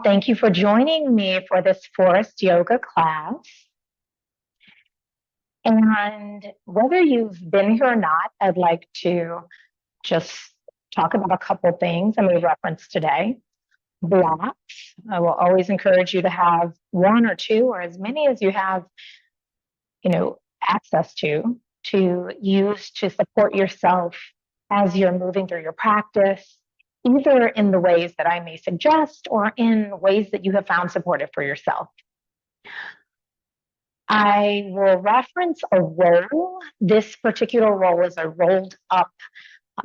Thank you for joining me for this Forrest yoga class. And whether you've been here or not, I'd like to just talk about a couple things I may reference today. Blocks. I will always encourage you to have one or two or as many as you have, access to use to support yourself as you're moving through your practice, either in the ways that I may suggest or in ways that you have found supportive for yourself. I will reference a roll. This particular roll is a rolled up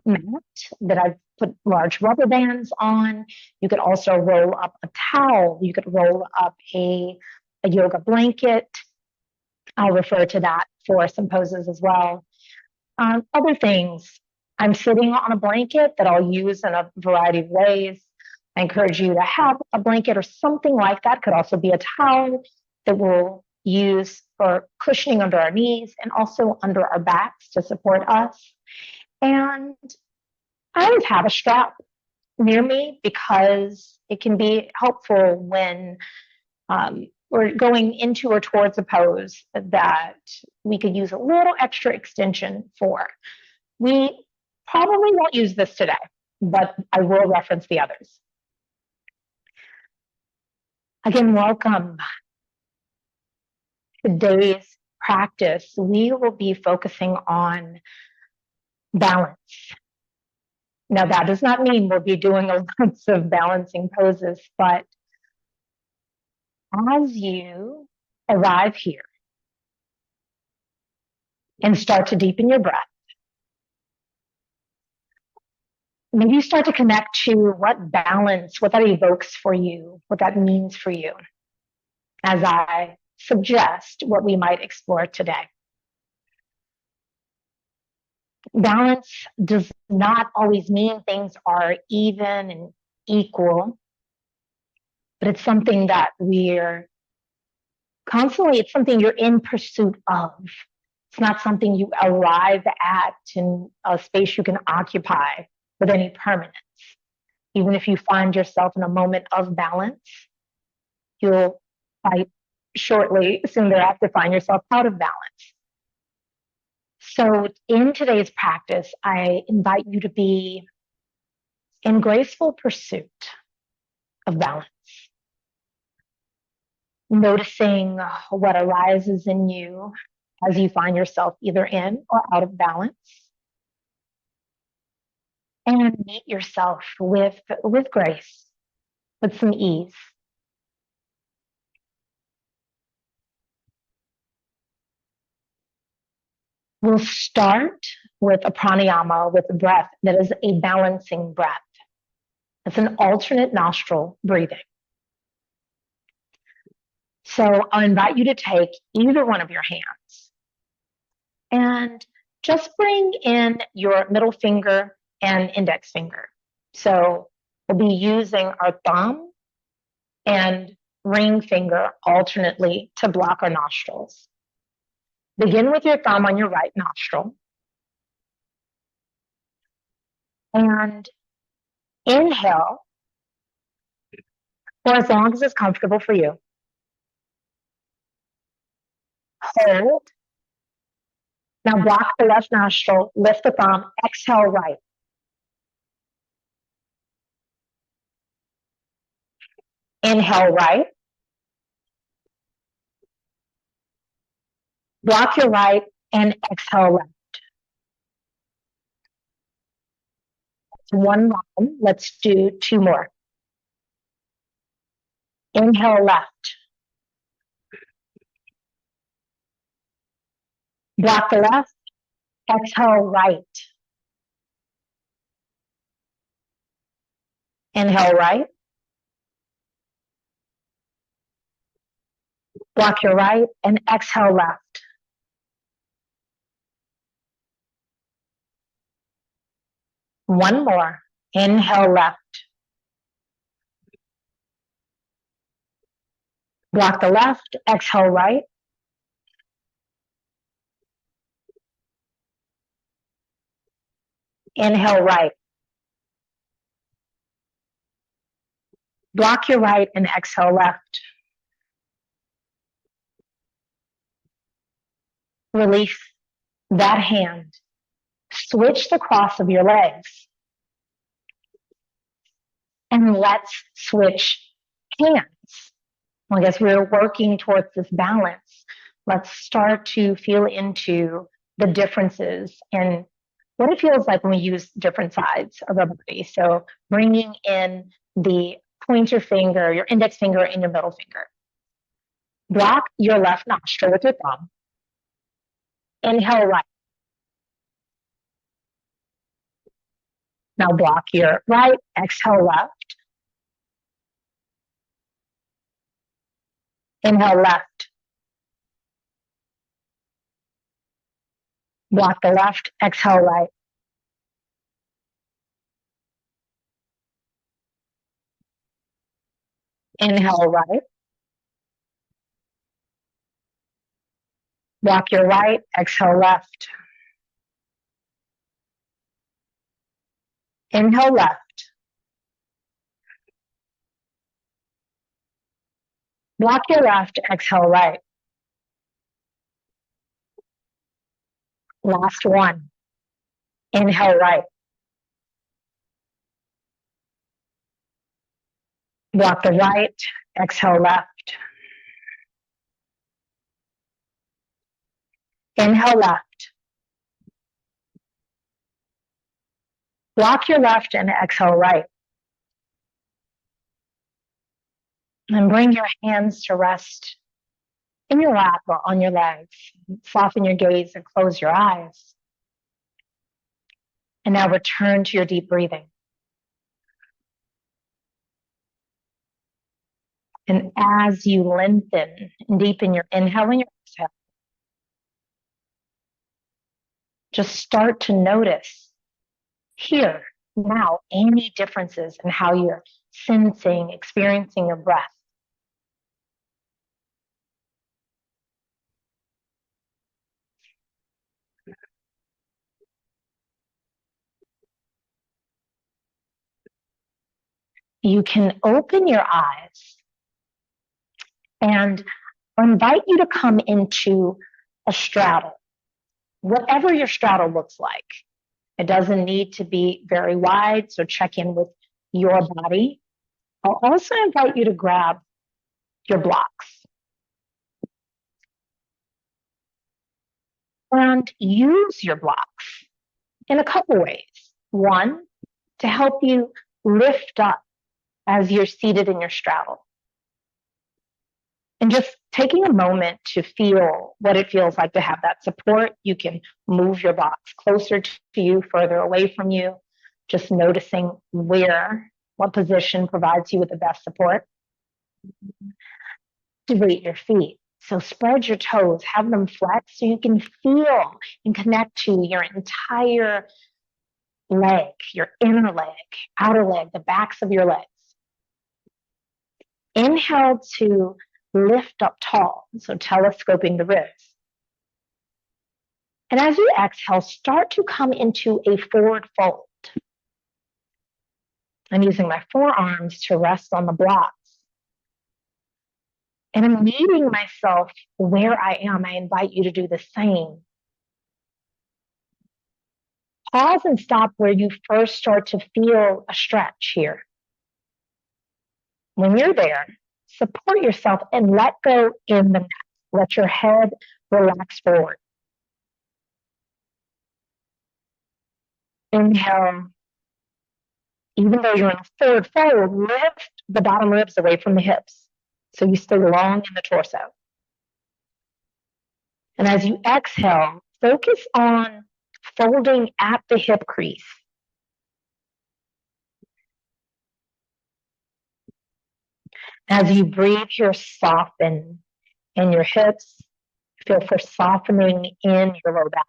mat that I've put large rubber bands on. You could also roll up a towel. You could roll up a yoga blanket. I'll refer to that for some poses as well. Other things, I'm sitting on a blanket that I'll use in a variety of ways. I encourage you to have a blanket or something like that. Could also be a towel that we'll use for cushioning under our knees and also under our backs to support us. And I always have a strap near me because it can be helpful when we're going into or towards a pose that we could use a little extra extension for. We probably won't use this today, but I will reference the others. Again, welcome. Today's practice, we will be focusing on balance. Now, that does not mean we'll be doing lots of balancing poses, but as you arrive here and start to deepen your breath, maybe you start to connect to what balance, what that evokes for you, what that means for you, as I suggest what we might explore today. Balance does not always mean things are even and equal, but it's something that we're constantly, it's something you're in pursuit of. It's not something you arrive at in a space you can occupy with any permanence. Even if you find yourself in a moment of balance, you'll quite shortly, soon thereafter, find yourself out of balance. So in today's practice, I invite you to be in graceful pursuit of balance, noticing what arises in you as you find yourself either in or out of balance, and meet yourself with grace, with some ease. We'll start with a pranayama, with a breath that is a balancing breath. It's an alternate nostril breathing. So I'll invite you to take either one of your hands and just bring in your middle finger and index finger. So we'll be using our thumb and ring finger alternately to block our nostrils. Begin with your thumb on your right nostril. And inhale for as long as it's comfortable for you. Hold. Now block the left nostril, lift the thumb, exhale right. Inhale right. Block your right and exhale left. One round. Let's do two more. Inhale left. Block the left. Exhale right. Inhale right. Block your right and exhale left. One more. Inhale left. Block the left, exhale right. Inhale right. Block your right and exhale left. Release that hand. Switch the cross of your legs. And let's switch hands. Well, I guess we're working towards this balance. Let's start to feel into the differences and what it feels like when we use different sides of our body. So bringing in the pointer finger, your index finger, and your middle finger. Block your left nostril with your thumb. Inhale right. Now block your right, exhale left. Inhale left. Block the left, exhale right. Inhale right. Block your right, exhale left. Inhale left. Block your left, exhale right. Last one. Inhale right. Block the right, exhale left. Inhale left. Block your left and exhale right. And bring your hands to rest in your lap or on your legs. Soften your gaze and close your eyes. And now return to your deep breathing. And as you lengthen and deepen your inhale and your exhale, just start to notice here, now, any differences in how you're sensing, experiencing your breath. You can open your eyes and I invite you to come into a straddle, whatever your straddle looks like. It doesn't need to be very wide, so check in with your body. I'll also invite you to grab your blocks and use your blocks in a couple ways. One, to help you lift up as you're seated in your straddle. And just taking a moment to feel what it feels like to have that support. You can move your box closer to you, further away from you, just noticing what position provides you with the best support. Activate your feet. So spread your toes, have them flex so you can feel and connect to your entire leg, your inner leg, outer leg, the backs of your legs. Inhale to lift up tall, so telescoping the ribs. And as you exhale, start to come into a forward fold. I'm using my forearms to rest on the blocks. And I'm meeting myself where I am. I invite you to do the same. Pause and stop where you first start to feel a stretch here. When you're there, support yourself and let go in the neck. Let your head relax forward. Inhale. Even though you're in a forward fold, lift the bottom ribs away from the hips so you stay long in the torso. And as you exhale, focus on folding at the hip crease. As you breathe here, soften in your hips. Feel for softening in your low back.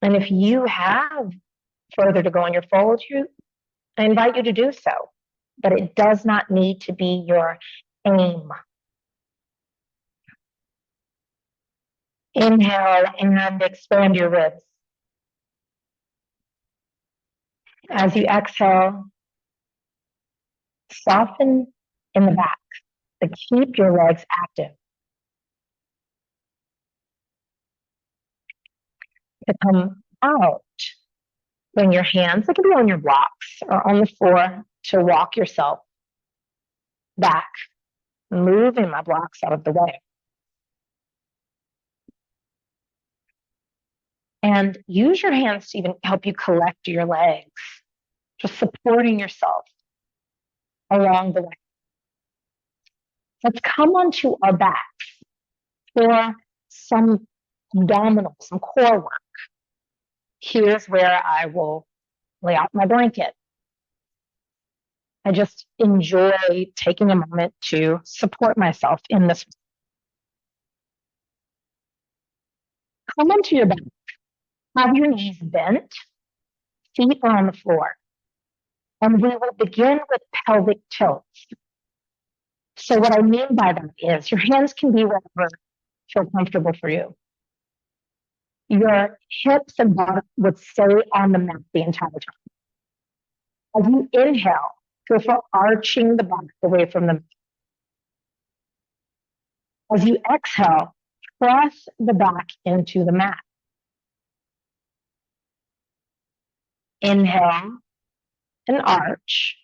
And if you have further to go on your fold, I invite you to do so. But it does not need to be your aim. Inhale and expand your ribs. As you exhale, Soften in the back to keep your legs active. To come out, bring your hands, it can be on your blocks or on the floor, to walk yourself back, moving my blocks out of the way. And use your hands to even help you collect your legs, just supporting yourself along the way. Let's come onto our backs for some abdominal, some core work. Here's where I will lay out my blanket. I just enjoy taking a moment to support myself in this. Come onto your back. Have your knees bent, feet are on the floor. And we will begin with pelvic tilts. So what I mean by that is your hands can be wherever feel comfortable for you. Your hips and butt would stay on the mat the entire time. As you inhale, feel for arching the back away from the mat. As you exhale, press the back into the mat. Inhale and arch.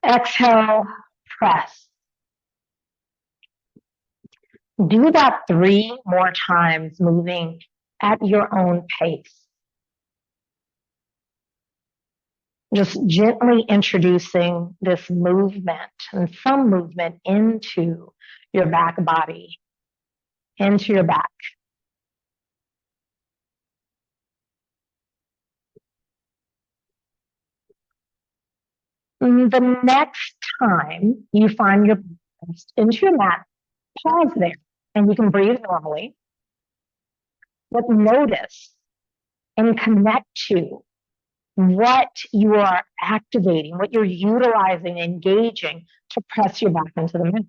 Exhale, press. Do that 3 more times, moving at your own pace. Just gently introducing this movement and some movement into your back body, into your back. The next time you find your best into your mat, pause there, and you can breathe normally. But notice and connect to what you are activating, what you're utilizing, engaging to press your back into the mat.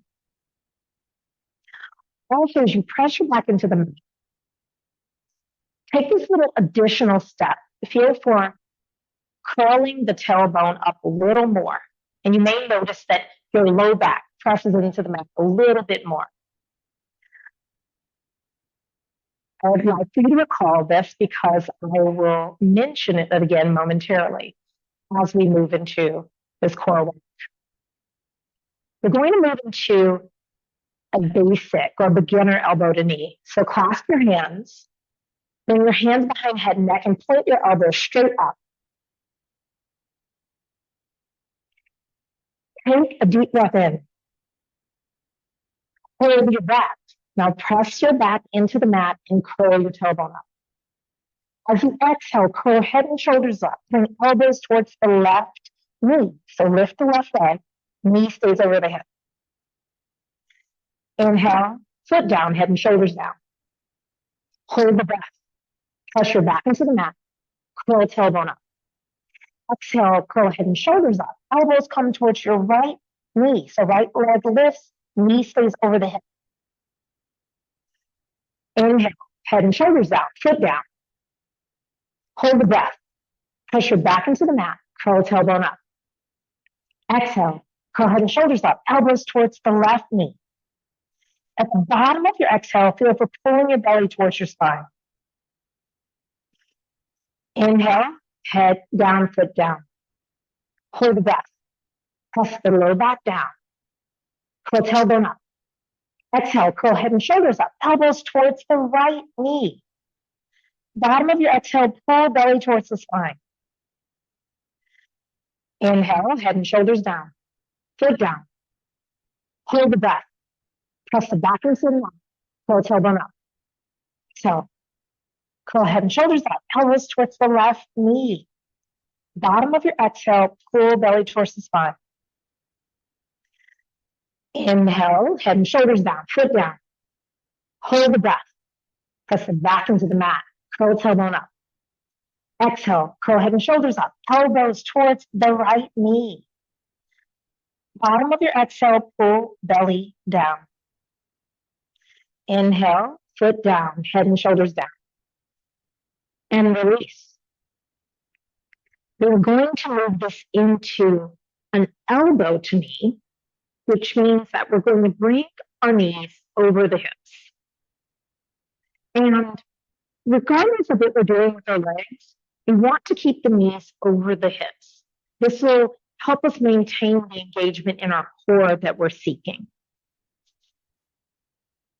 Also, as you press your back into the mat, take this little additional step. Feel for curling the tailbone up a little more. And you may notice that your low back presses into the mat a little bit more. I would like for you to recall this because I will mention it again momentarily as we move into this core work. We're going to move into a basic or beginner elbow to knee. So clasp your hands, bring your hands behind head and neck, and point your elbows straight up. Take a deep breath in. Hold your breath. Now press your back into the mat and curl your tailbone up. As you exhale, curl head and shoulders up. Bring elbows towards the left knee. So lift the left leg. Knee stays over the hip. Inhale, foot down, head and shoulders down. Hold the breath. Press your back into the mat. Curl tailbone up. Exhale, curl head and shoulders up. Elbows come towards your right knee. So right leg lifts, knee stays over the hip. Inhale, head and shoulders down, foot down. Hold the breath. Press your back into the mat. Curl tailbone up. Exhale, curl head and shoulders up. Elbows towards the left knee. At the bottom of your exhale, feel for pulling your belly towards your spine. Inhale, head down, foot down. Hold the breath. Press the low back down. Curl tailbone up. Exhale, curl head and shoulders up. Elbows towards the right knee. Bottom of your exhale, pull belly towards the spine. Inhale, head and shoulders down. Foot down. Hold the breath. Press the back into the mat. Curl tailbone up. So, curl head and shoulders up. Elbows towards the left knee. Bottom of your exhale, pull belly towards the spine. Inhale, head and shoulders down. Foot down. Hold the breath. Press the back into the mat. Curl tailbone up. Exhale, curl head and shoulders up. Elbows towards the right knee. Bottom of your exhale, pull belly down. Inhale, foot down, head and shoulders down. And release. We're going to move this into an elbow to knee, which means that we're going to bring our knees over the hips. And regardless of what we're doing with our legs, we want to keep the knees over the hips. This will help us maintain the engagement in our core that we're seeking.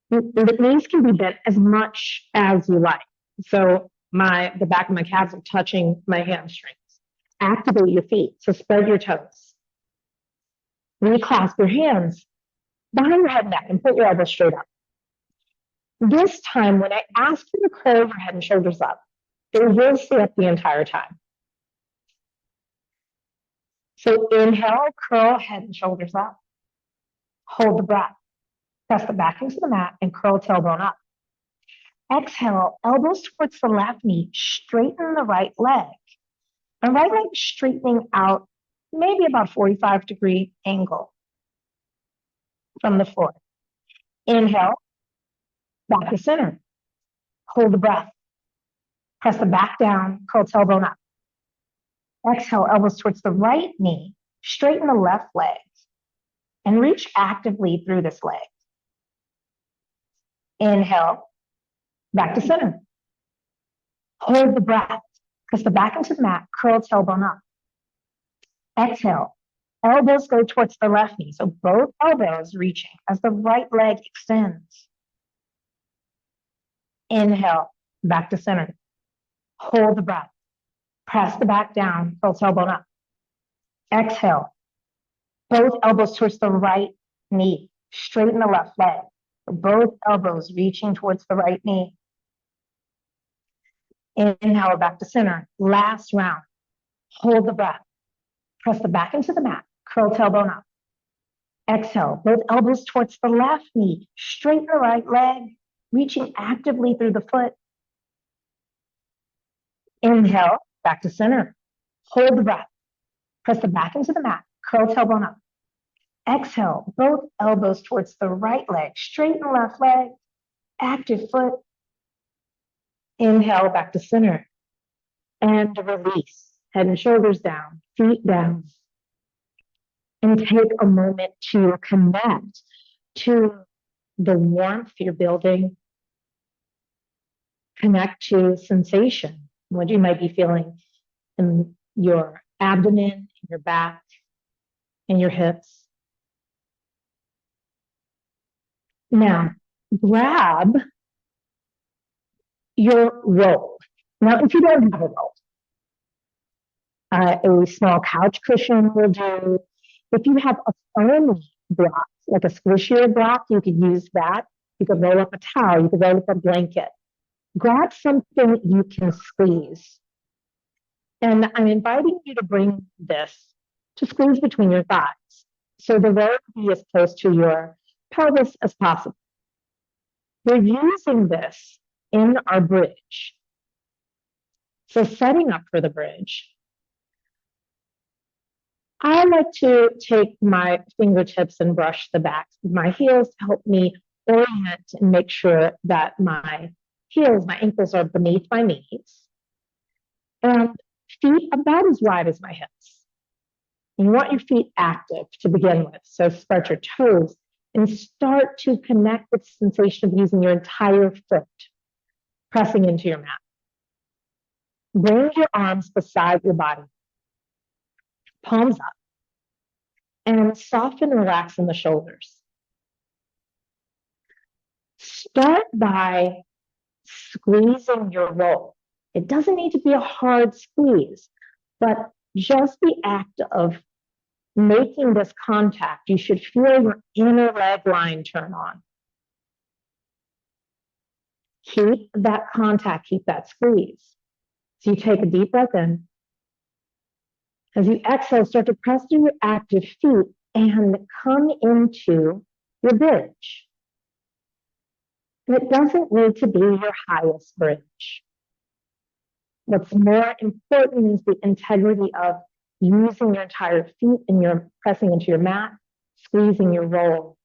The knees can be bent as much as you like. So the back of my calves are touching my hamstrings. Activate your feet. So spread your toes. Reclasp your hands behind your head and neck and put your elbows straight up. This time, when I ask you to curl your head and shoulders up, they will stay up the entire time. So inhale, curl head and shoulders up. Hold the breath. Press the back into the mat and curl tailbone up. Exhale, elbows towards the left knee, straighten the right leg. The right leg straightening out maybe about 45-degree angle from the floor. Inhale, back to center. Hold the breath. Press the back down, curl tailbone up. Exhale, elbows towards the right knee, straighten the left leg, and reach actively through this leg. Inhale, back to center. Hold the breath. Press the back into the mat, curl tailbone up. Exhale, elbows go towards the left knee, so both elbows reaching as the right leg extends. Inhale, back to center. Hold the breath. Press the back down, curl tailbone up. Exhale, both elbows towards the right knee, straighten the left leg. Both elbows reaching towards the right knee. Inhale, back to center. Last round. Hold the breath. Press the back into the mat. Curl tailbone up. Exhale, both elbows towards the left knee. Straighten the right leg, reaching actively through the foot. Inhale, back to center. Hold the breath. Press the back into the mat. Curl tailbone up. Exhale, both elbows towards the right leg. Straighten the left leg. Active foot. Inhale, back to center. And release. Head and shoulders down. Feet down. And take a moment to connect to the warmth you're building. Connect to sensation, what you might be feeling in your abdomen, in your back, in your hips. Now, grab your roll. Now, if you don't have a roll, a small couch cushion will do. If you have a foam block, like a squishier block, you could use that. You could roll up a towel. You could roll up a blanket. Grab something you can squeeze. And I'm inviting you to bring this to squeeze between your thighs. So the roll will be as close to your pelvis as possible. We're using this in our bridge. So setting up for the bridge, I like to take my fingertips and brush the backs of my heels to help me orient and make sure that my heels, my ankles are beneath my knees. And feet about as wide as my hips. And you want your feet active to begin with. So spread your toes and start to connect with the sensation of using your entire foot, pressing into your mat. Bring your arms beside your body, palms up, and soften and relax in the shoulders. Start by squeezing your roll. It doesn't need to be a hard squeeze, but just the act of making this contact, you should feel your inner leg line turn on. Keep that contact, keep that squeeze. So you take a deep breath in. As you exhale, start to press through your active feet and come into your bridge. It doesn't need to be your highest bridge. What's more important is the integrity of using your entire feet and you're pressing into your mat, squeezing your roll.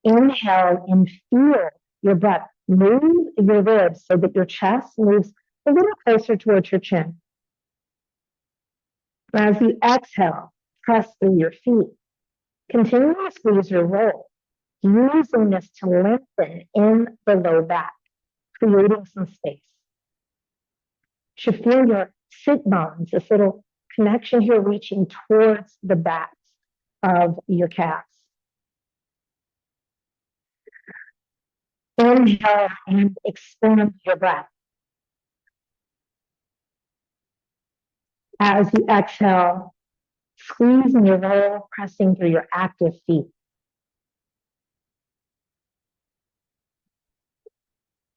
Inhale and feel your breath. Move your ribs so that your chest moves a little closer towards your chin. As you exhale, press through your feet. Continue to squeeze your roll, using this to lengthen in the low back, creating some space. You should feel your sit bones, this little connection here reaching towards the backs of your calves. Inhale and expand your breath. As you exhale, squeezing your roll, pressing through your active feet.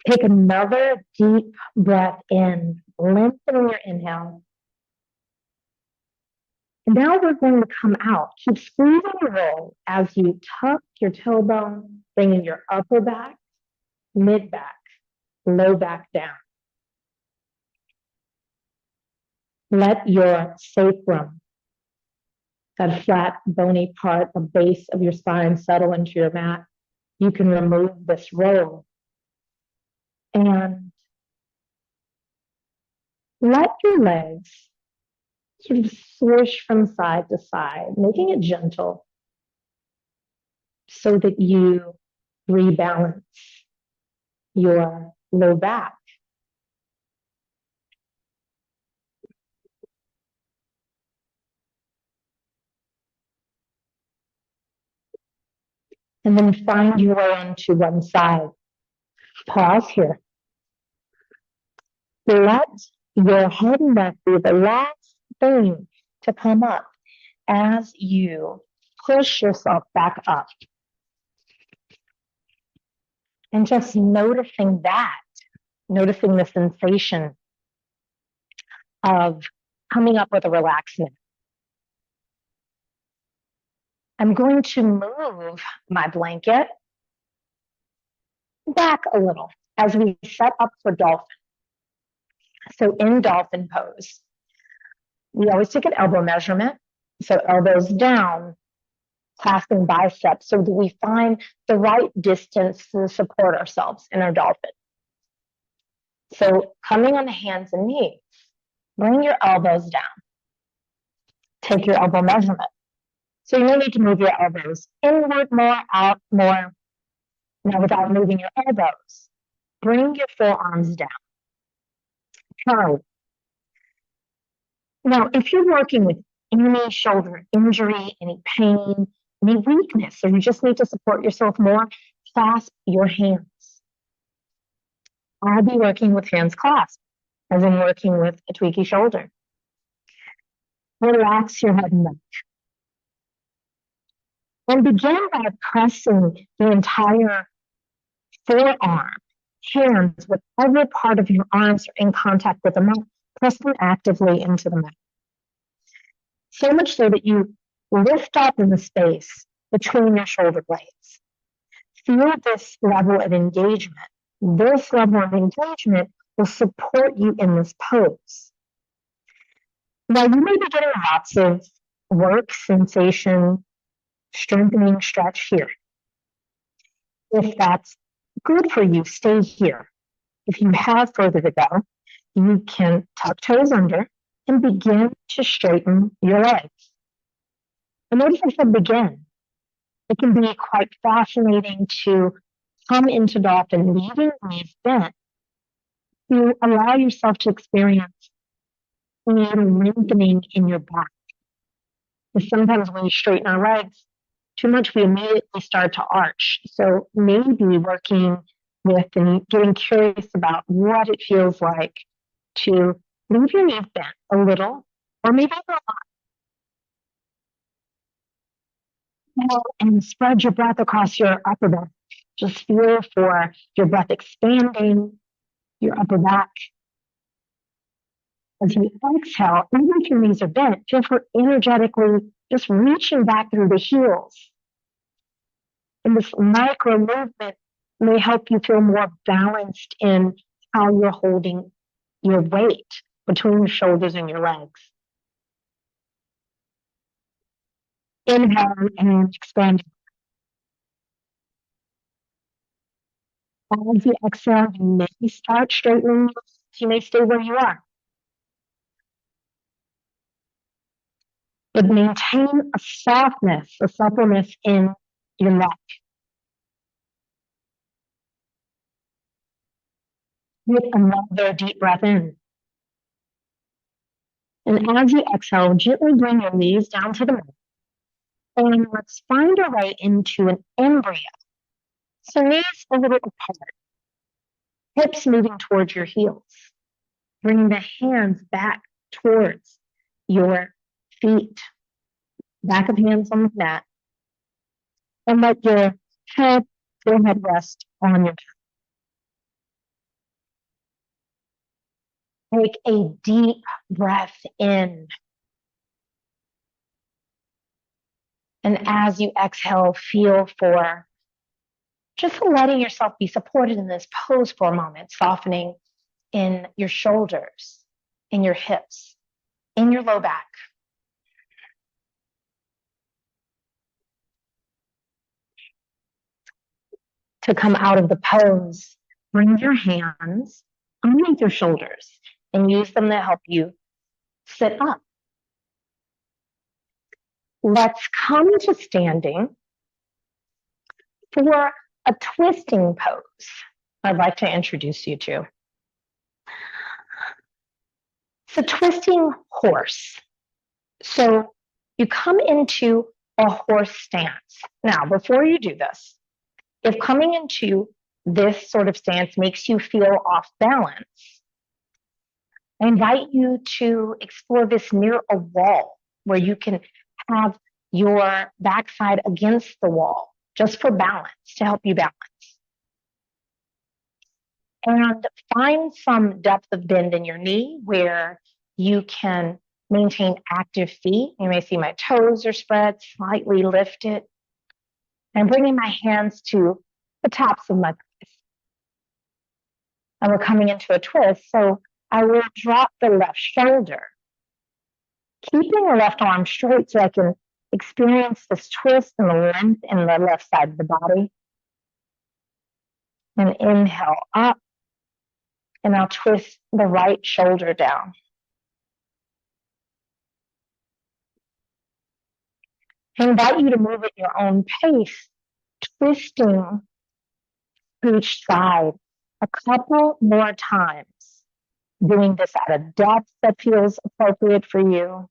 Take another deep breath in, lengthening your inhale. And now we're going to come out. Keep squeezing your roll as you tuck your tailbone, bringing your upper back, mid back, low back down. Let your sacrum, that flat, bony part, the base of your spine, settle into your mat. You can remove this roll and let your legs sort of swish from side to side, making it gentle so that you rebalance your low back. And then find your way onto one side. Pause here. Let your head and neck be the last thing to come up as you push yourself back up. And just noticing that, noticing the sensation of coming up with a relaxment. I'm going to move my blanket back a little as we set up for dolphin. So in dolphin pose, we always take an elbow measurement. So elbows down, clasping biceps so that we find the right distance to support ourselves in our dolphin. So coming on the hands and knees, bring your elbows down. Take your elbow measurement. So you may need to move your elbows inward more, out more. Now without moving your elbows, bring your forearms down. Turn. Now, if you're working with any shoulder injury, any pain, any weakness, or you just need to support yourself more, clasp your hands. I'll be working with hands clasped, as in working with a tweaky shoulder. Relax your head and neck. And begin by pressing the entire forearm, hands, whatever part of your arms are in contact with the mat, press them actively into the mat. So much so that you lift up in the space between your shoulder blades. Feel this level of engagement. This level of engagement will support you in this pose. Now, you may be getting lots of work, sensation, strengthening, stretch here. If that's good for you, stay here. If you have further to go, you can tuck toes under and begin to straighten your legs. And notice I said begin. It can be quite fascinating to come into dolphin, leaving knees bent, to allow yourself to experience a little lengthening in your back. Because sometimes when we straighten our legs too much, we immediately start to arch. So maybe working with and getting curious about what it feels like to leave your knees bent a little, or maybe a lot. And spread your breath across your upper back. Just feel for your breath expanding your upper back. As you exhale, even if your knees are bent, feel for energetically just reaching back through the heels. And this micro movement may help you feel more balanced in how you're holding your weight between your shoulders and your legs. Inhale and expand. As you exhale, you may start straightening You may stay where you are. But maintain a softness, a suppleness in your neck. Take another deep breath in. And as you exhale, gently bring your knees down to the mat. And let's find our way into an embryo. So knees a little apart, hips moving towards your heels. Bring the hands back towards your feet. Back of hands on the mat. And let your forehead rest on your back. Take a deep breath in. And as you exhale, feel for just letting yourself be supported in this pose for a moment, softening in your shoulders, in your hips, in your low back. To come out of the pose, bring your hands underneath your shoulders and use them to help you sit up. Let's come to standing for a twisting pose I'd like to introduce you to. It's a twisting horse. So you come into a horse stance. Now, before you do this, if coming into this sort of stance makes you feel off balance, I invite you to explore this near a wall where you can have your backside against the wall just for balance, to help you balance. And find some depth of bend in your knee where you can maintain active feet. You may see my toes are spread, slightly lifted. I'm bringing my hands to the tops of my thighs. And we're coming into a twist, so I will drop the left shoulder, keeping the left arm straight so I can experience this twist and the length in the left side of the body. And inhale up, and I'll twist the right shoulder down. I invite you to move at your own pace, twisting to each side a couple more times, doing this at a depth that feels appropriate for you.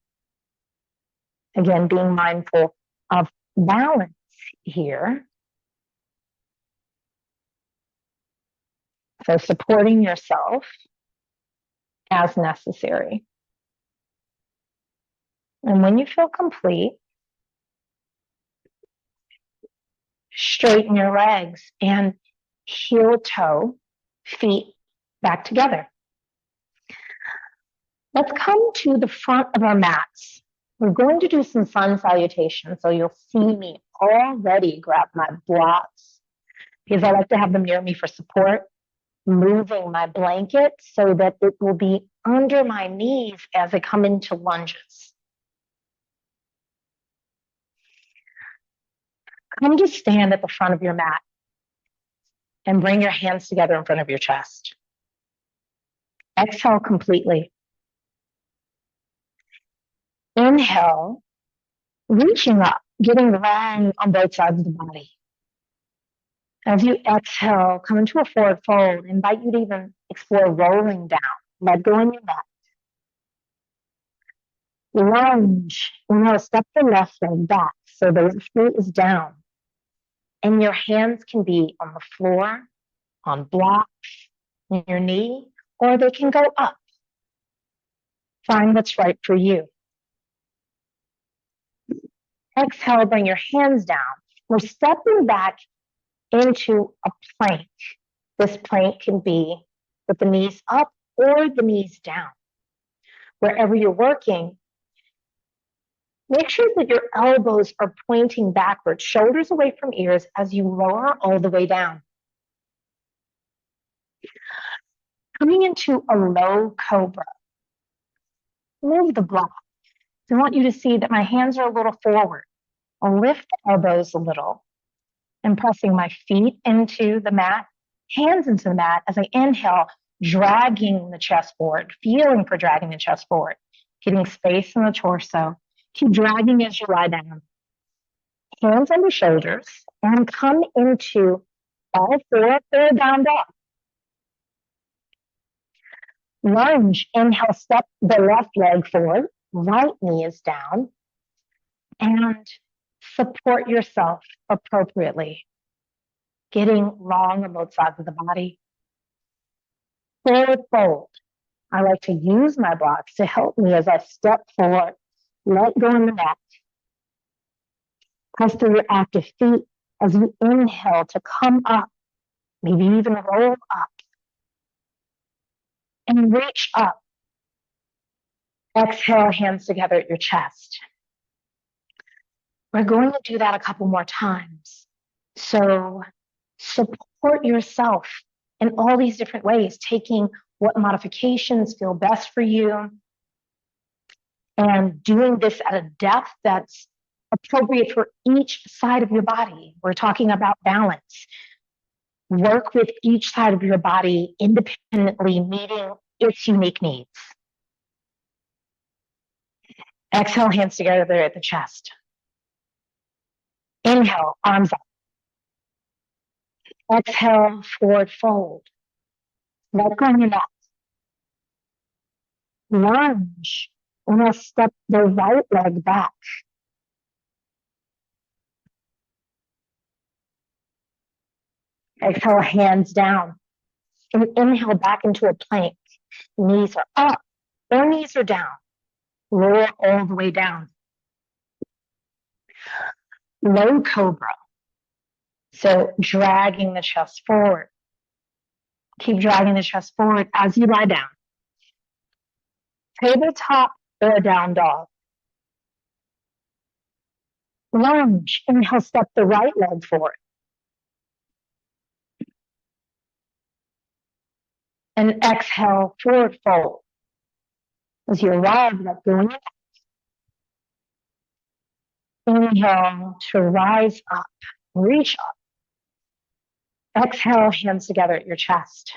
Again, being mindful of balance here. So supporting yourself as necessary. And when you feel complete, straighten your legs and heel toe, feet back together. Let's come to the front of our mats. We're going to do some sun salutations, so you'll see me already grab my blocks because I like to have them near me for support, moving my blanket so that it will be under my knees as I come into lunges. Come to stand at the front of your mat and bring your hands together in front of your chest. Exhale completely. Inhale, reaching up, getting long on both sides of the body. As you exhale, come into a forward fold. I invite you to even explore rolling down. Let go on your neck. Lunge. Now step the left leg back so the foot is down. And your hands can be on the floor, on blocks, in your knee, or they can go up. Find what's right for you. Exhale, bring your hands down. We're stepping back into a plank. This plank can be with the knees up or the knees down. Wherever you're working, make sure that your elbows are pointing backwards, shoulders away from ears as you lower all the way down. Coming into a low cobra. Move the block. I want you to see that my hands are a little forward. I'll lift the elbows a little and pressing my feet into the mat, hands into the mat as I inhale, dragging the chest forward, feeling for dragging the chest forward, getting space in the torso. Keep dragging as you lie down. Hands on the shoulders and come into all four down dog. Lunge, inhale, step the left leg forward, right knee is down, and support yourself appropriately, getting long on both sides of the body. Forward fold. I like to use my blocks to help me as I step forward. Let go in the mat. Press through your active feet as you inhale to come up, maybe even roll up. And reach up. Exhale, hands together at your chest. We're going to do that a couple more times. So support yourself in all these different ways, taking what modifications feel best for you and doing this at a depth that's appropriate for each side of your body. We're talking about balance. Work with each side of your body independently, meeting its unique needs. Exhale, hands together at the chest. Inhale, arms up. Exhale, forward fold. Let go on your mat. Lunge. And now step the right leg back. Exhale, hands down. And inhale back into a plank. Knees are up or knees are down. Roll all the way down. Low cobra. So dragging the chest forward. Keep dragging the chest forward as you lie down. Tabletop or down dog. Lunge. Inhale, step the right leg forward. And exhale, forward fold. As you arrive, let go in. Inhale to rise up, reach up. Exhale, hands together at your chest.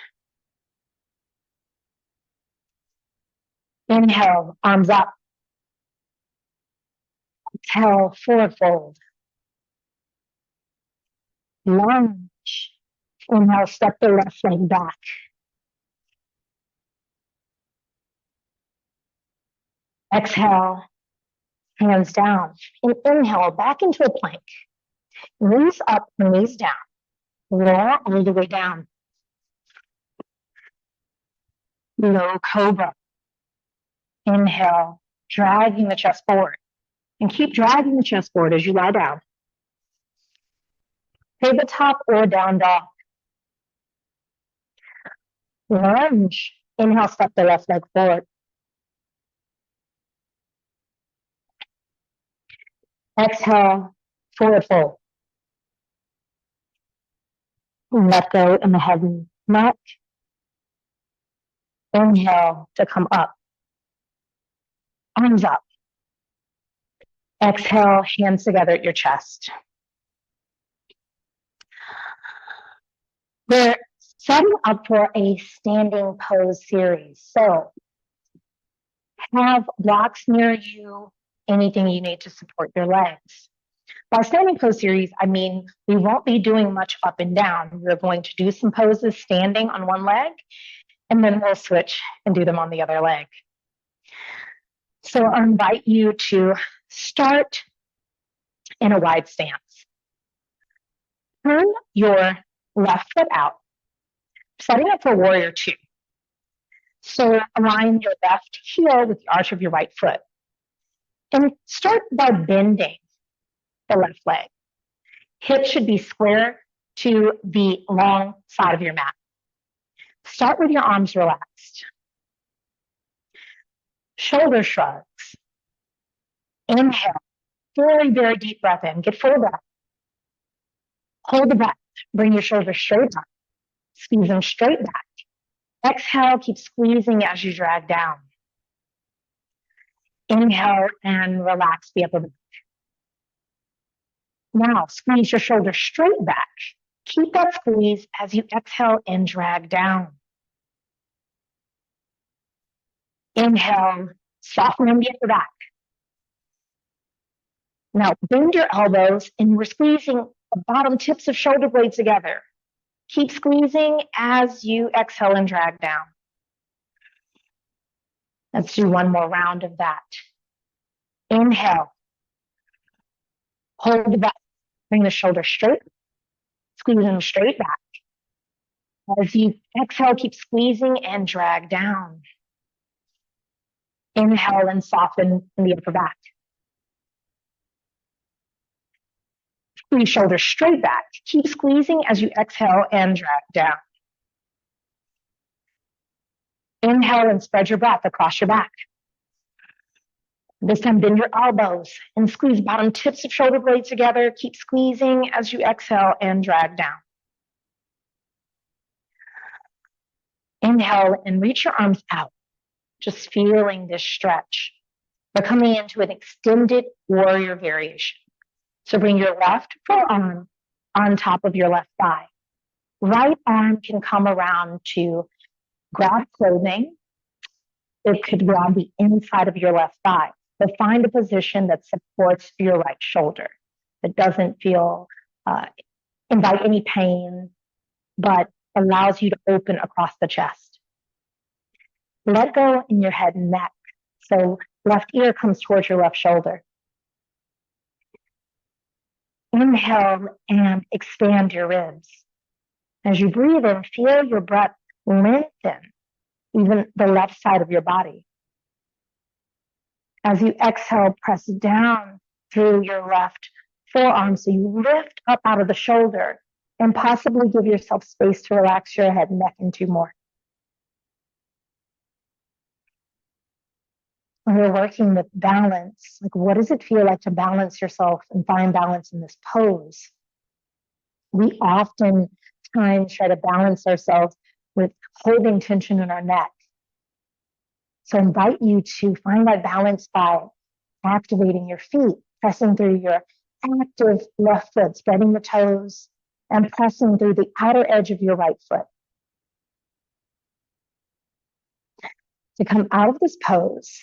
Inhale, arms up. Exhale, forward fold. Lunge. Inhale, step the left leg back. Exhale, hands down. And inhale, back into a plank. Knees up, knees down. Roll all the way down. Low cobra. Inhale, dragging the chest forward. And keep dragging the chest forward as you lie down. Tabletop or down dog. Lunge. Inhale, step the left leg forward. Exhale, forward fold. Let go in the head and neck. Inhale to come up. Arms up. Exhale, hands together at your chest. We're setting up for a standing pose series. So have blocks near you, anything you need to support your legs. By standing pose series, I mean we won't be doing much up and down. We're going to do some poses standing on one leg, and then we'll switch and do them on the other leg. So I invite you to start in a wide stance. Turn your left foot out, setting up for warrior two. So align your left heel with the arch of your right foot. And start by bending the left leg. Hips should be square to the long side of your mat. Start with your arms relaxed. Shoulder shrugs. Inhale. Very, very deep breath in. Get full breath. Hold the breath. Bring your shoulders straight back. Squeeze them straight back. Exhale. Keep squeezing as you drag down. Inhale and relax the upper back. Now squeeze your shoulders straight back. Keep that squeeze as you exhale and drag down. Inhale, soften the upper back. Now bend your elbows and we're squeezing the bottom tips of shoulder blades together. Keep squeezing as you exhale and drag down. Let's do one more round of that. Inhale. Hold the back. Bring the shoulder straight. Squeeze them straight back. As you exhale, keep squeezing and drag down. Inhale and soften in the upper back. Squeeze shoulders straight back. Keep squeezing as you exhale and drag down. Inhale and spread your breath across your back. This time, bend your elbows and squeeze bottom tips of shoulder blades together. Keep squeezing as you exhale and drag down. Inhale and reach your arms out, just feeling this stretch. We're coming into an extended warrior variation. So bring your left forearm on top of your left thigh. Right arm can come around to grab clothing. It could grab the inside of your left thigh. But find a position that supports your right shoulder, that doesn't invite any pain, but allows you to open across the chest. Let go in your head and neck. So left ear comes towards your left shoulder. Inhale and expand your ribs. As you breathe in, feel your breath lengthen, even the left side of your body. As you exhale, press down through your left forearm so you lift up out of the shoulder and possibly give yourself space to relax your head, neck, and two more. When you're working with balance, like what does it feel like to balance yourself and find balance in this pose? We oftentimes try to balance ourselves with holding tension in our neck. So I invite you to find that balance by activating your feet, pressing through your active left foot, spreading the toes, and pressing through the outer edge of your right foot. To come out of this pose,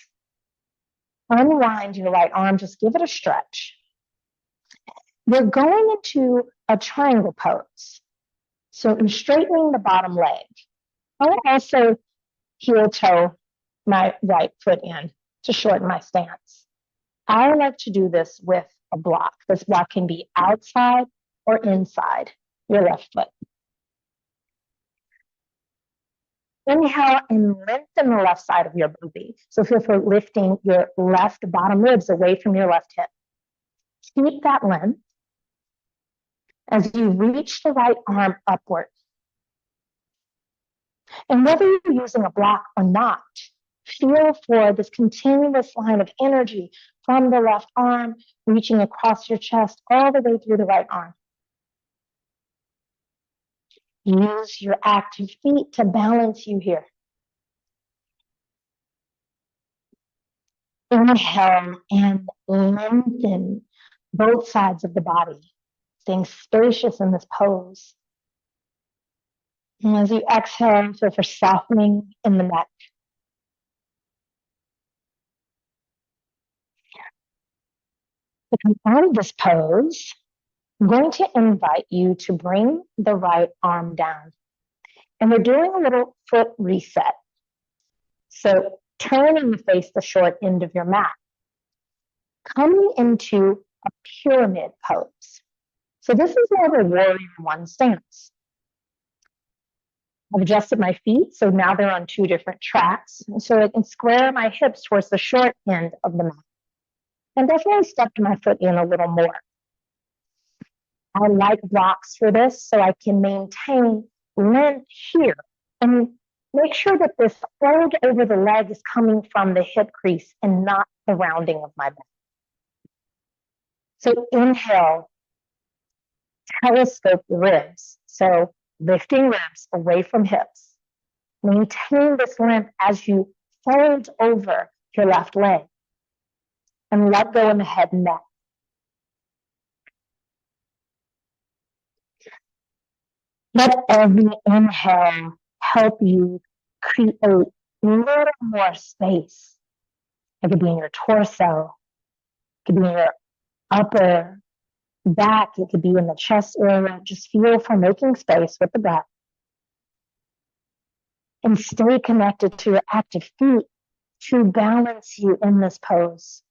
unwind your right arm, just give it a stretch. You're going into a triangle pose. So I'm straightening the bottom leg. I will also heel toe my right foot in to shorten my stance. I like to do this with a block. This block can be outside or inside your left foot. Inhale and lengthen the left side of your booty. So feel for lifting your left bottom ribs away from your left hip. Keep that length as you reach the right arm upward. And whether you're using a block or not, feel for this continuous line of energy from the left arm, reaching across your chest all the way through the right arm. Use your active feet to balance you here. Inhale and lengthen both sides of the body, staying spacious in this pose. And as you exhale, feel for softening in the neck. To come out of this pose, I'm going to invite you to bring the right arm down. And we're doing a little foot reset. So turn and face the short end of your mat. Coming into a pyramid pose. So this is more of a warrior one stance. I've adjusted my feet, so now they're on two different tracks. So I can square my hips towards the short end of the mat. And definitely step my foot in a little more. I like blocks for this so I can maintain length here and make sure that this fold over the leg is coming from the hip crease and not the rounding of my back. So inhale, telescope the ribs. So lifting ribs away from hips. Maintain this length as you fold over your left leg. And let go in the head and neck. Let every inhale help you create a little more space. It could be in your torso, it could be in your upper back, it could be in the chest area. Just feel for making space with the breath. And stay connected to your active feet to balance you in this pose.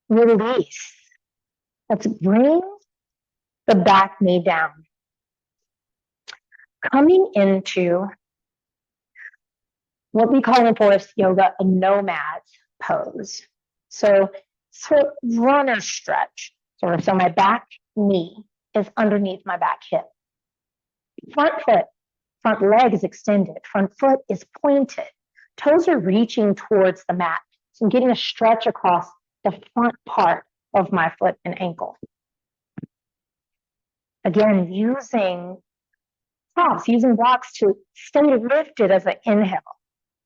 Release. Let's bring the back knee down. Coming into what we call in Forrest yoga a nomad pose. So runner stretch. So my back knee is underneath my back hip. Front leg is extended. Front foot is pointed. Toes are reaching towards the mat. So I'm getting a stretch across the front part of my foot and ankle. Again, using blocks to stay lifted as I inhale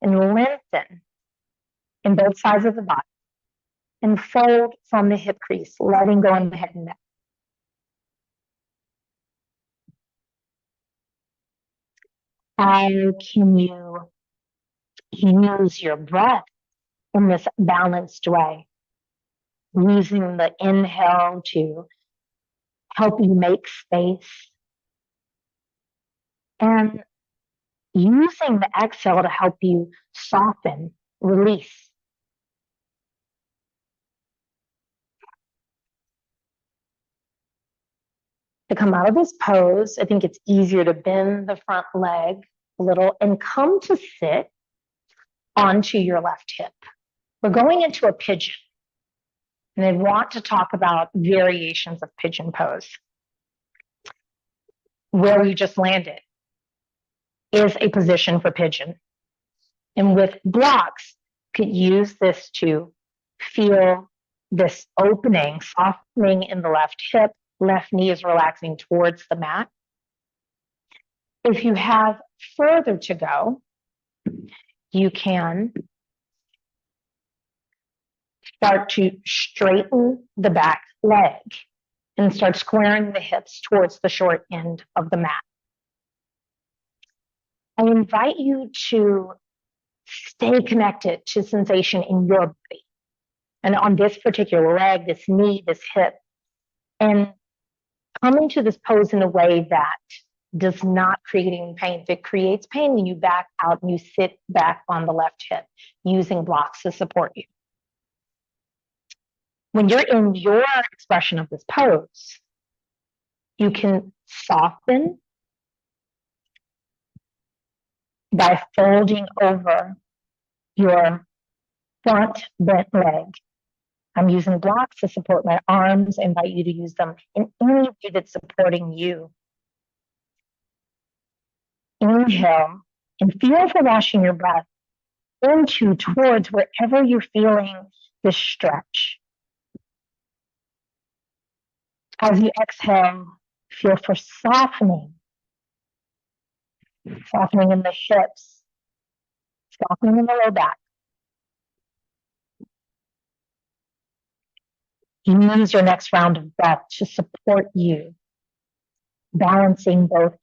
and lengthen in both sides of the body and fold from the hip crease, letting go in the head and neck. How can you use your breath in this balanced way? Using the inhale to help you make space and using the exhale to help you soften, release. To come out of this pose, I think it's easier to bend the front leg a little and come to sit onto your left hip. We're going into a pigeon, and I want to talk about variations of pigeon pose. Where we just landed is a position for pigeon. And with blocks, you could use this to feel this opening, softening in the left hip, left knee is relaxing towards the mat. If you have further to go, you can start to straighten the back leg and start squaring the hips towards the short end of the mat. I invite you to stay connected to sensation in your body. And on this particular leg, this knee, this hip, and come into this pose in a way that does not create any pain. If it creates pain, then you back out and you sit back on the left hip using blocks to support you. When you're in your expression of this pose, you can soften by folding over your front bent leg. I'm using blocks to support my arms. I invite you to use them in any way that's supporting you. Inhale and feel for washing your breath into towards wherever you're feeling this stretch. As you exhale, feel for softening. Softening in the hips, softening in the low back. Use your next round of breath to support you, balancing both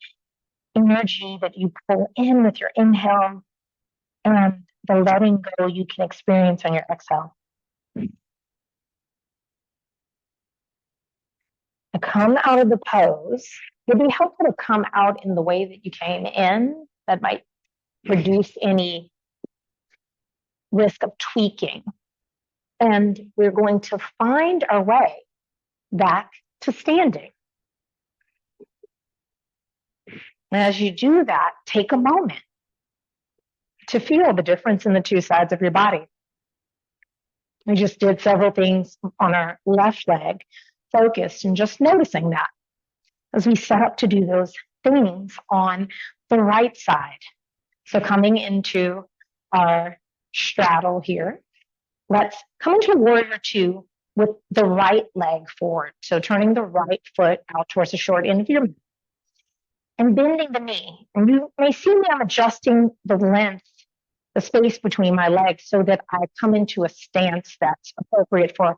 energy that you pull in with your inhale and the letting go you can experience on your exhale. To come out of the pose, it'd be helpful to come out in the way that you came in. That might reduce any risk of tweaking. And we're going to find our way back to standing. And as you do that, take a moment to feel the difference in the two sides of your body. We just did several things on our left leg, focused and just noticing that as we set up to do those things on the right side. So coming into our straddle here, let's come into warrior two with the right leg forward. So turning the right foot out towards the short end of your mat and bending the knee. And you may see me, I'm adjusting the length, the space between my legs so that I come into a stance that's appropriate for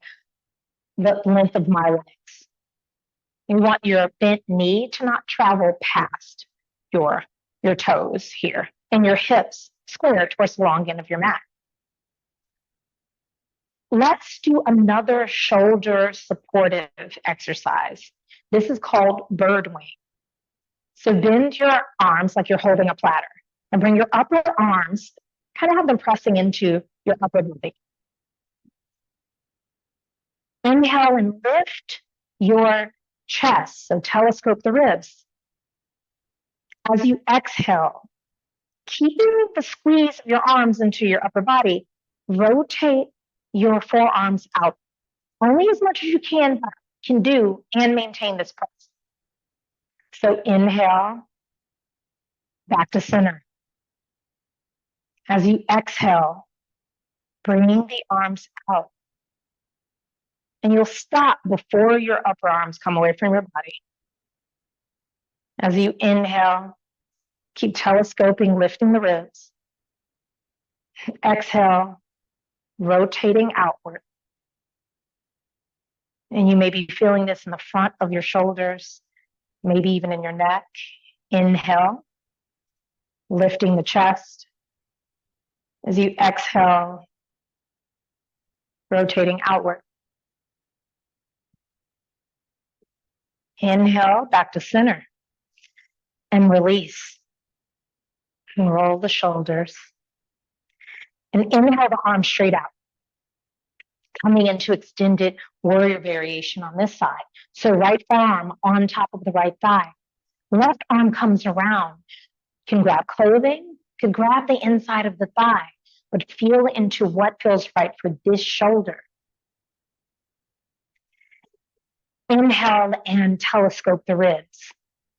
the length of my legs. You want your bent knee to not travel past your toes here, and your hips square towards the long end of your mat. Let's do another shoulder supportive exercise. This is called bird wing. So bend your arms like you're holding a platter and bring your upper arms, kind of have them pressing into your upper body. Inhale and lift your chest, so telescope the ribs. As you exhale, keeping the squeeze of your arms into your upper body, rotate your forearms out only as much as you can do and maintain this press. So inhale, back to center. As you exhale, bringing the arms out. And you'll stop before your upper arms come away from your body. As you inhale, keep telescoping, lifting the ribs. Exhale, rotating outward. And you may be feeling this in the front of your shoulders, maybe even in your neck. Inhale, lifting the chest. As you exhale, rotating outward. Inhale, back to center. And release. And roll the shoulders. And inhale the arms straight out. Coming into extended warrior variation on this side. So right forearm on top of the right thigh. Left arm comes around. Can grab clothing, can grab the inside of the thigh, but feel into what feels right for this shoulder. Inhale and telescope the ribs.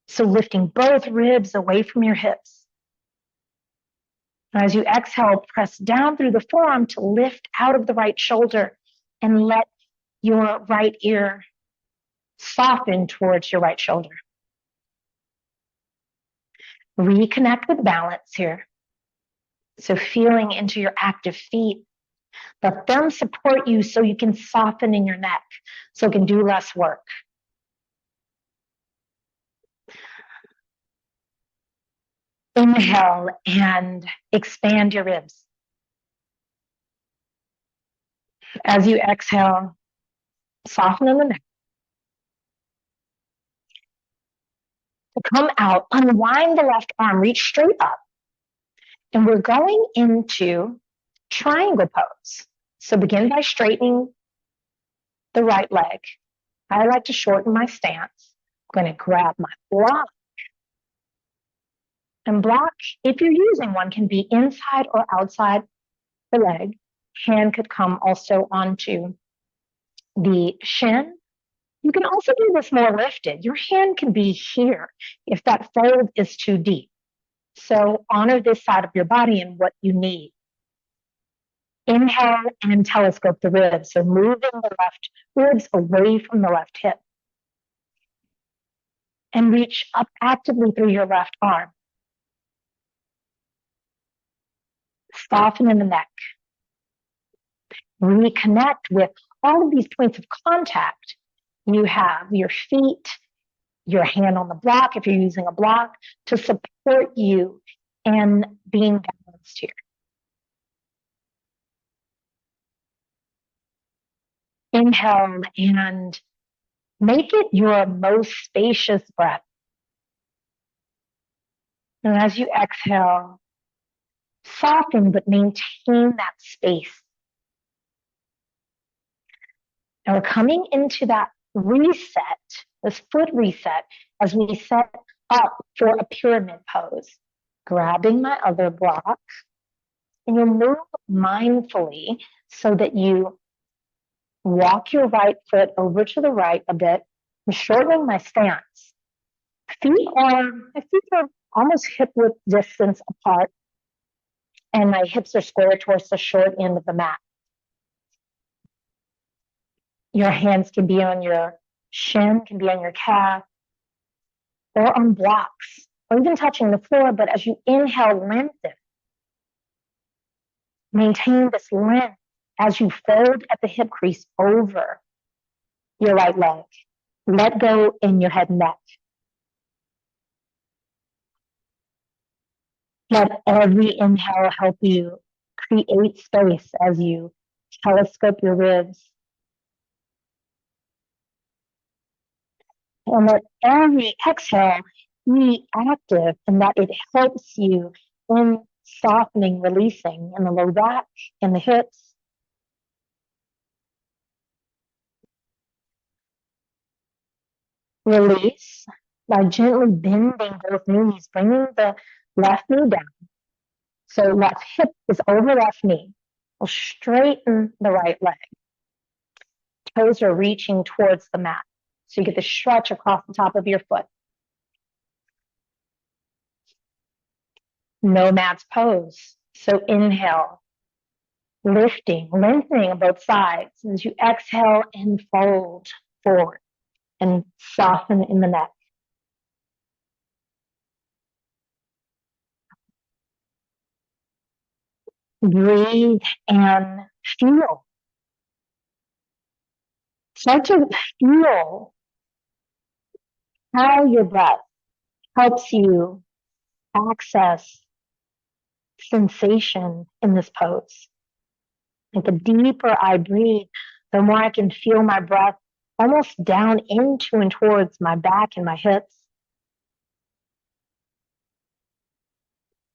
So lifting both ribs away from your hips. As you exhale, press down through the forearm to lift out of the right shoulder and let your right ear soften towards your right shoulder. Reconnect with balance here. So feeling into your active feet. Let them support you so you can soften in your neck, so it can do less work. Inhale and expand your ribs. As you exhale, soften in the neck. To come out, unwind the left arm, reach straight up. And we're going into triangle pose. So begin by straightening the right leg. I like to shorten my stance. I'm going to grab my block. And block, if you're using one, can be inside or outside the leg. Hand could come also onto the shin. You can also do this more lifted. Your hand can be here if that fold is too deep. So honor this side of your body and what you need. Inhale and telescope the ribs. So moving the left ribs away from the left hip. And reach up actively through your left arm. Soften in the neck. Reconnect with all of these points of contact. You have your feet, your hand on the block if you're using a block to support you in being balanced here. Inhale and make it your most spacious breath. And as you exhale, soften but maintain that space. And we're coming into that reset, this foot reset, as we set up for a pyramid pose. Grabbing my other block, and you'll move mindfully so that you walk your right foot over to the right a bit. I'm shortening my stance. My feet are almost hip width distance apart, and my hips are square towards the short end of the mat. Your hands can be on your shin, can be on your calf, or on blocks, or even touching the floor. But as you inhale, lengthen. Maintain this length as you fold at the hip crease over your right leg. Let go in your head and neck. Let every inhale help you create space as you telescope your ribs. And let every exhale be active in that it helps you in softening, releasing in the low back and the hips. Release by gently bending both knees, bringing the left knee down. So left hip is over left knee. We'll straighten the right leg. Toes are reaching towards the mat. So you get the stretch across the top of your foot. Nomad's pose. So inhale, lifting, lengthening on both sides. As you exhale and fold forward and soften in the neck. Breathe and feel. Start to feel how your breath helps you access sensation in this pose. Like the deeper I breathe, the more I can feel my breath almost down into and towards my back and my hips.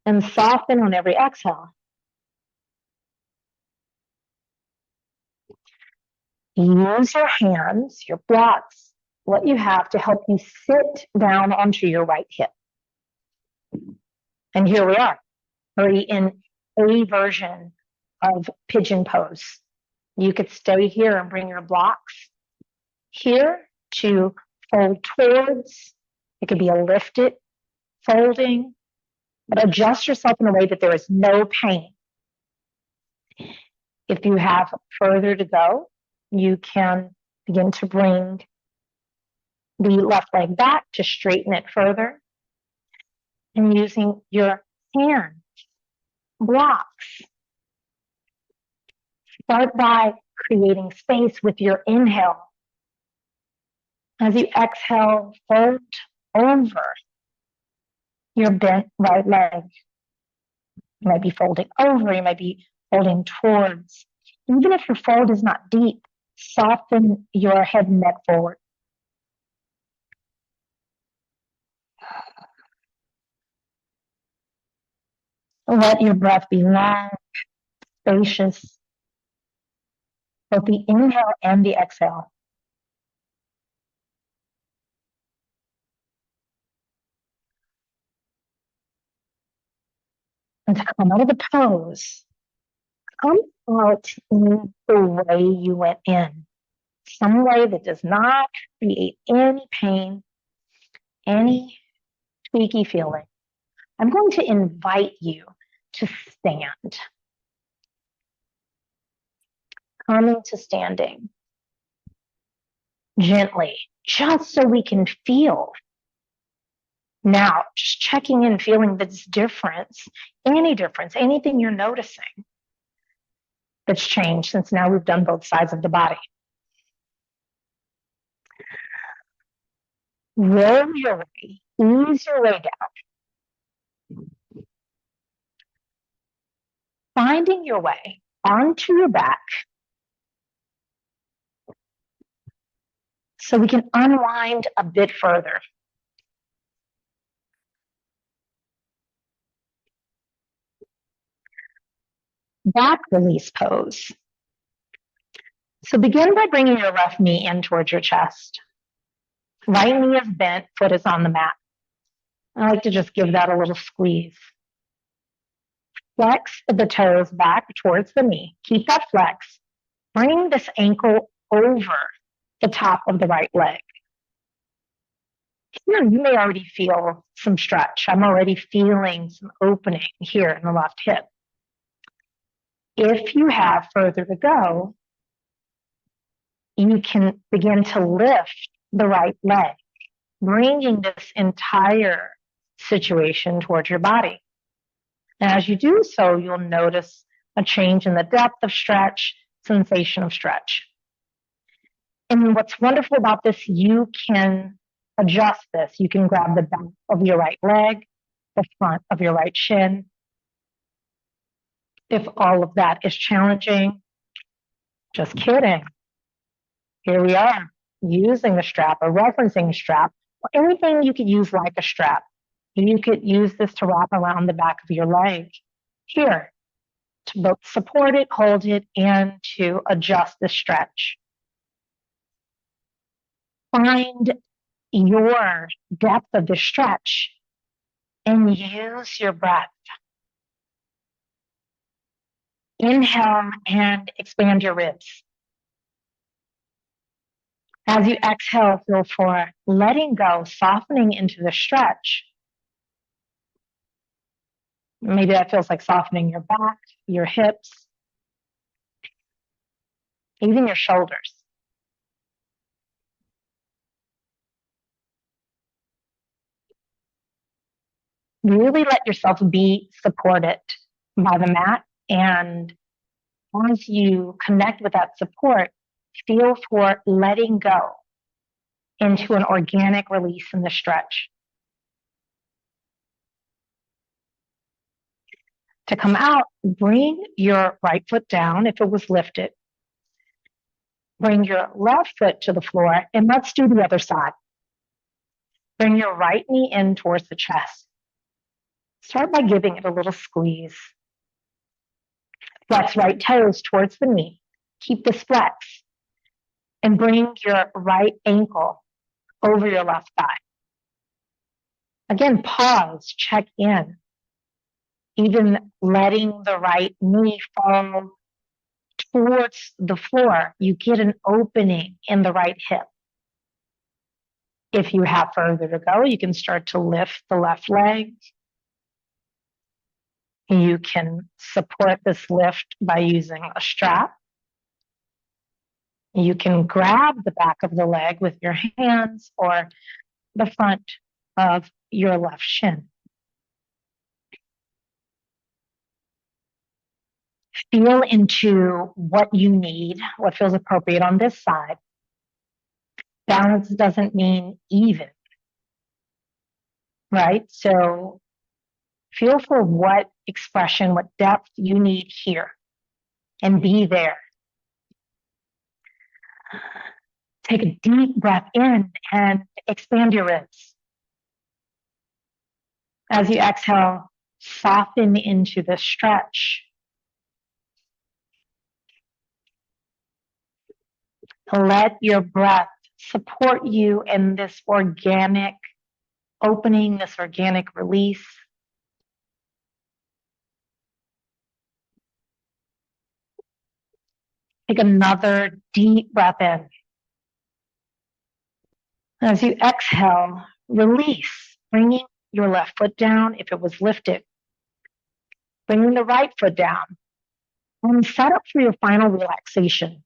And soften on every exhale. Use your hands, your blocks, what you have to help you sit down onto your right hip. And here we are, already in a version of pigeon pose. You could stay here and bring your blocks here to fold towards. It could be a lifted folding, but adjust yourself in a way that there is no pain. If you have further to go, you can begin to bring the left leg back to straighten it further. And using your hand blocks. Start by creating space with your inhale. As you exhale, fold over your bent right leg. You might be folding over, you might be folding towards. Even if your fold is not deep, soften your head and neck forward. Let your breath be long, spacious, both the inhale and the exhale. And to come out of the pose, come out in the way you went in. Some way that does not create any pain, any tweaky feeling. I'm going to invite you to stand. Coming to standing gently, just so we can feel. Now, just checking in, feeling this difference, anything you're noticing that's changed since now we've done both sides of the body. Roll your way, ease your way down. Finding your way onto your back so we can unwind a bit further. Back release pose. So begin by bringing your left knee in towards your chest. Right knee is bent, foot is on the mat. I like to just give that a little squeeze. Flex the toes back towards the knee. Keep that flex. Bring this ankle over the top of the right leg. Here, you may already feel some stretch. I'm already feeling some opening here in the left hip. If you have further to go, you can begin to lift the right leg, bringing this entire situation towards your body. And as you do so, you'll notice a change in the depth of stretch, sensation of stretch. And what's wonderful about this, you can adjust this. You can grab the back of your right leg, the front of your right shin. If all of that is challenging, just kidding. Here we are using the strap or referencing a strap, or anything you could use like a strap. You could use this to wrap around the back of your leg here to both support it, hold it, and to adjust the stretch. Find your depth of the stretch and use your breath. Inhale and expand your ribs. As you exhale, feel for letting go, softening into the stretch. Maybe that feels like softening your back, your hips, even your shoulders. Really let yourself be supported by the mat. And as you connect with that support, feel for letting go into an organic release in the stretch. To come out, bring your right foot down if it was lifted. Bring your left foot to the floor, and let's do the other side. Bring your right knee in towards the chest. Start by giving it a little squeeze. Flex right toes towards the knee. Keep this flex. And bring your right ankle over your left thigh. Again, pause, check in. Even letting the right knee fall towards the floor, you get an opening in the right hip. If you have further to go, you can start to lift the left leg. You can support this lift by using a strap. You can grab the back of the leg with your hands or the front of your left shin. Feel into what you need, what feels appropriate on this side. Balance doesn't mean even, right? So feel for what expression, what depth you need here, and be there. Take a deep breath in and expand your ribs. As you exhale, soften into the stretch. Let your breath support you in this organic opening, this organic release. Take another deep breath in. As you exhale, release, bringing your left foot down if it was lifted, bringing the right foot down, and set up for your final relaxation.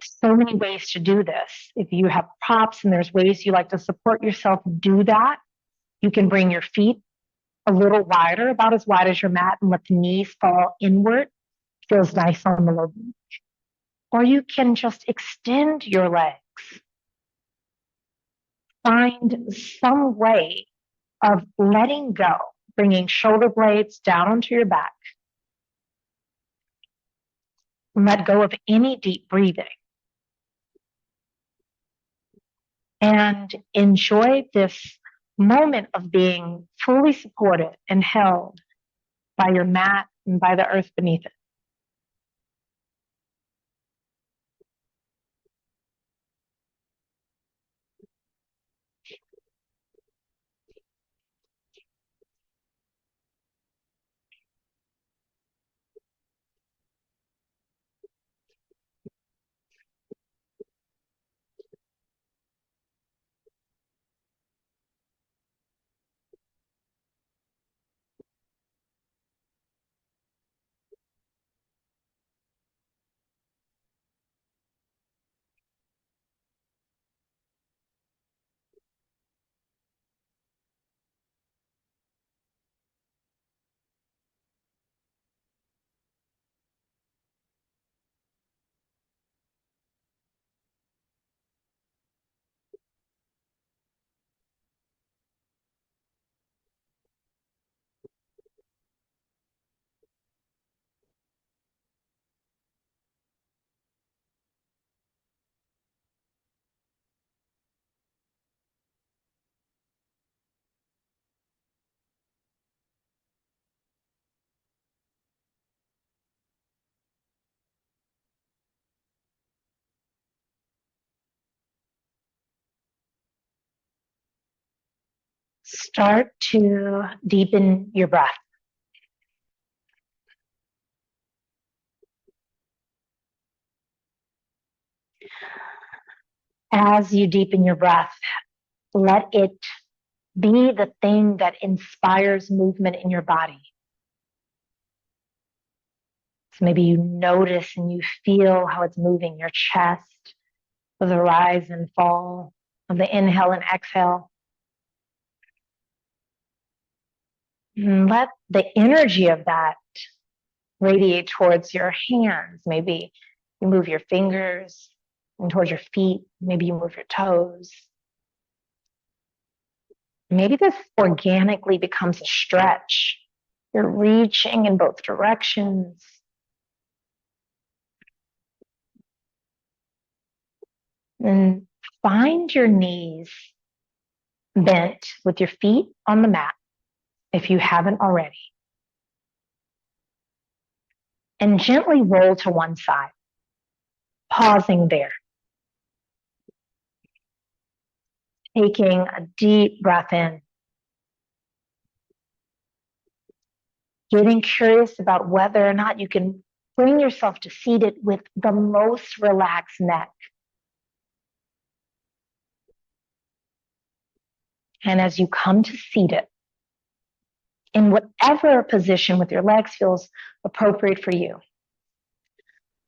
So many ways to do this. If you have props and there's ways you like to support yourself, do that. You can bring your feet a little wider, about as wide as your mat, and let the knees fall inward. Feels nice on the low back. Or you can just extend your legs. Find some way of letting go, bringing shoulder blades down onto your back. Let go of any deep breathing. And enjoy this moment of being fully supported and held by your mat and by the earth beneath it. Start to deepen your breath. As you deepen your breath, let it be the thing that inspires movement in your body. So maybe you notice and you feel how it's moving your chest with the rise and fall of the inhale and exhale. And let the energy of that radiate towards your hands. Maybe you move your fingers and towards your feet. Maybe you move your toes. Maybe this organically becomes a stretch. You're reaching in both directions. And find your knees bent with your feet on the mat if you haven't already. And gently roll to one side, pausing there. Taking a deep breath in. Getting curious about whether or not you can bring yourself to seated with the most relaxed neck. And as you come to seated, in whatever position with your legs feels appropriate for you,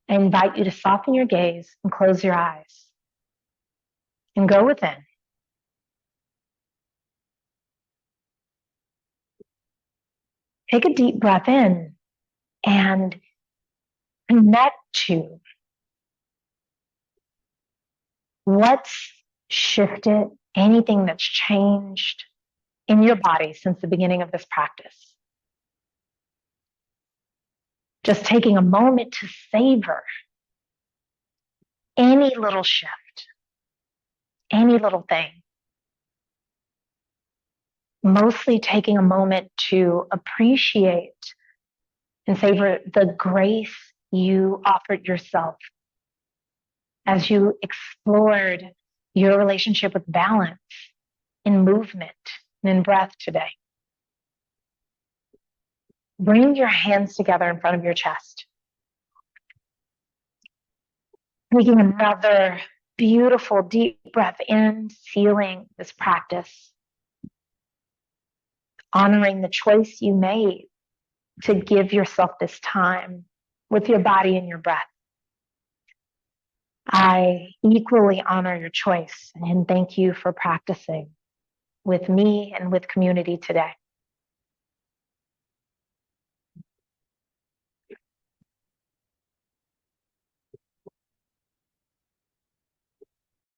I invite you to soften your gaze and close your eyes and go within. Take a deep breath in and connect to what's shifted, anything that's changed in your body since the beginning of this practice. Just taking a moment to savor any little shift, any little thing. Mostly taking a moment to appreciate and savor the grace you offered yourself as you explored your relationship with balance in movement and in breath today. Bring your hands together in front of your chest. Taking another beautiful deep breath in, sealing this practice. Honoring the choice you made to give yourself this time with your body and your breath. I equally honor your choice and thank you for practicing with me and with community today.